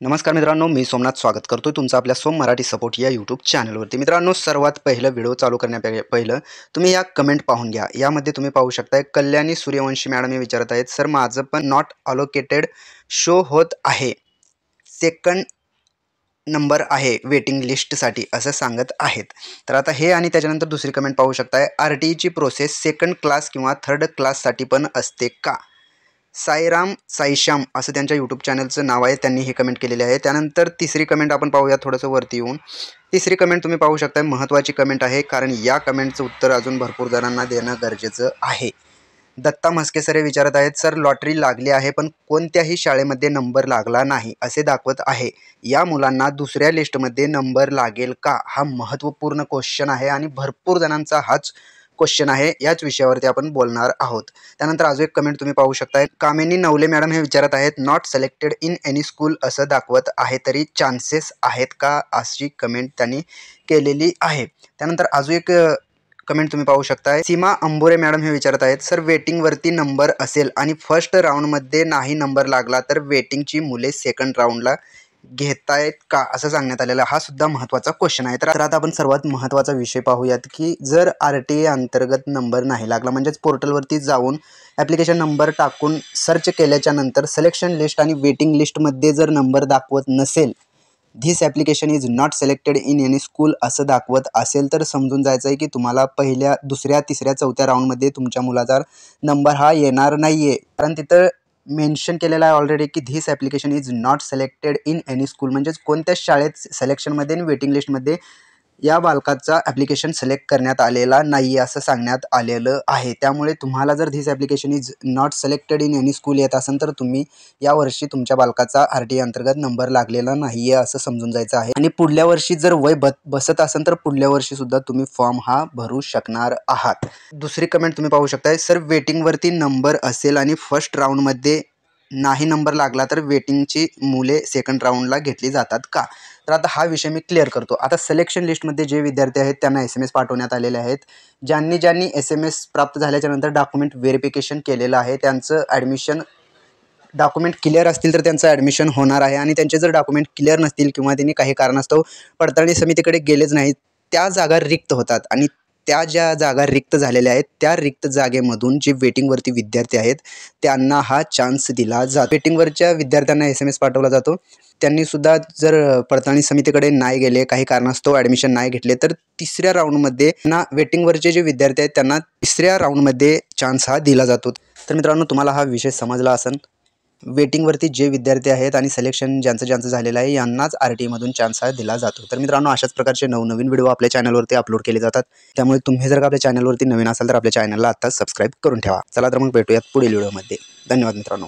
नमस्कार मित्रांनो, मी सोमनाथ स्वागत करतोय तुमचं आपल्या सोम मराठी सपोर्ट या यूट्यूब चॅनलवरती। मित्रांनो, सर्वात पहिलं व्हिडिओ चालू करण्यापहिलं तुम्ही या कमेंट पाहून घ्या। यामध्ये तुम्ही पाहू शकताय कल्याणी सूर्यवंशी मॅडम हे विचारत आहेत, सर माझं पण नॉट अलोकेटेड शो होत आहे, सेकंड नंबर आहे वेटिंग लिस्टसाठी असं सांगत आहेत। तर आता हे आणि त्याच्यानंतर दुसरी कमेंट पाहू शकताय, आरटीईची प्रोसेस सेकंड क्लास किंवा थर्ड क्लाससाठी पण असते का? साईराम साईश्याम असं त्यांच्या यूट्यूब चॅनलचं नाव आहे, त्यांनी हे कमेंट केलेले आहे। त्यानंतर तिसरी कमेंट आपण पाहूया थोडंसं वरती येऊन। तिसरी कमेंट तुम्ही पाहू शकता, महत्त्वाची कमेंट आहे, कारण या कमेंटचं उत्तर अजून भरपूर जणांना देणं गरजेचं आहे। दत्ता म्हस्के सर हे विचारत आहेत, सर लॉटरी लागली आहे पण कोणत्याही शाळेमध्ये नंबर लागला नाही असे दाखवत आहे, या मुलांना दुसऱ्या लिस्टमध्ये नंबर लागेल का? हा महत्त्वपूर्ण क्वेश्चन आहे आणि भरपूर जणांचा हाच क्वेश्चन आहे, याच विषयावरती आपण बोलणार आहोत। त्यानंतर अजून एक कमेंट तुम्ही पाहू शकता, कामिनी नवले मॅडम हे विचारत आहेत, not selected in any school असं दाखवत आहे, तरी चान्सेस आहेत का? अशी कमेंट त्यांनी केलेली आहे। त्यानंतर अजून एक कमेंट तुम्ही पाहू शकता, सीमा अंबोरे मॅडम हे विचारत आहेत, सर वेटिंगवरती नंबर असेल आणि फर्स्ट राऊंडमध्ये नाही नंबर लागला तर वेटिंगची मुले सेकंड राऊंडला घेतायत का असं सांगण्यात आलेलं। हा सुद्धा महत्त्वाचा क्वेश्चन आहे। तर आता आपण सर्वात महत्त्वाचा विषय पाहूयात की जर आरटीई अंतर्गत नंबर नाही लागला, म्हणजेच पोर्टलवरती जाऊन ॲप्लिकेशन नंबर टाकून सर्च केल्याच्या नंतर सिलेक्शन लिस्ट आणि वेटिंग लिस्टमध्ये जर नंबर दाखवत नसेल, this application is not selected in any school असं दाखवत असेल, तर समजून जायचं आहे की तुम्हाला पहिल्या, दुसऱ्या, तिसऱ्या, चौथ्या राऊंडमध्ये तुमच्या मुलाचा नंबर हा येणार नाही आहे, कारण तिथं मेन्शन केलेलं आहे ऑलरेडी की this application is not selected in any school, म्हणजेच कोणत्याच शाळेत सिलेक्शनमध्ये आणि वेटिंग लिस्टमध्ये या बालकाचा ॲप्लिकेशन सिलेक्ट करण्यात आलेला नाही असं सांगण्यात आलेलं आहे। त्यामुळे तुम्हाला जर this application is not selected in any school येत असेल तर तुम्ही यावर्षी तुमच्या बालकाचा आरटीई अंतर्गत नंबर लागलेला नाही आहे असं समजून जायचं आहे। आणि पुढल्या वर्षी जर वय बसत असेल तर पुढल्या वर्षी सुद्धा तुम्ही फॉर्म हा भरू शकणार आहात। दुसरी कमेंट तुम्ही पाहू शकता, सर वेटिंगवरती नंबर असेल आणि फर्स्ट राऊंडमध्ये नाही नंबर लागला तर वेटिंगची मुले सेकंड राऊंडला घेतली जातात का? तर आता हा विषय मी क्लिअर करतो। आता सिलेक्शन लिस्टमध्ये जे विद्यार्थी आहेत त्यांना SMS पाठवण्यात आलेले आहेत। ज्यांनी SMS प्राप्त झाल्याच्या नंतर डॉक्युमेंट व्हेरिफिकेशन केलेलं आहे, त्यांचं ॲडमिशन डॉक्युमेंट क्लिअर असतील तर त्यांचं ॲडमिशन होणार आहे, आणि त्यांचे जर डॉक्युमेंट क्लिअर नसतील किंवा त्यांनी काही कारणास्तव पडताळणी समितीकडे गेलेच नाहीत, त्या जागा रिक्त होतात आणि त्या ज्या जागा रिक्त झालेल्या आहेत त्या रिक्त जागेमधून जे वेटिंगवरती विद्यार्थी आहेत त्यांना हा चान्स दिला जातो। वेटिंगवरच्या विद्यार्थ्यांना SMS पाठवला जातो, त्यांनीसुद्धा जर पडताळणी समितीकडे नाही गेले, काही कारणास्तव ॲडमिशन नाही घेतले, तर तिसऱ्या राऊंडमध्ये ना वेटिंगवरचे जे विद्यार्थी आहेत त्यांना तिसऱ्या राऊंडमध्ये चान्स हा दिला जातो। तर मित्रांनो, तुम्हाला हा विषय समजला असेल। वेटिंगवरती जे विद्यार्थी आहेत आणि सिलेक्शन ज्यांचं झालेलं आहे यांनाच आरटीईमधून चान्स हा दिला जातो। तर मित्रांनो, अशाच प्रकारचे नवनवीन व्हिडिओ आपल्या चॅनलवरती अपलोड केले जातात, त्यामुळे तुम्ही जर का आपल्या चॅनलवरती नवीन असाल तर आपल्या चॅनलला आत्ताच सबस्क्राईब करून ठेवा। चला तर मग भेटूयात पुढील व्हिडिओमध्ये। धन्यवाद मित्रांनो।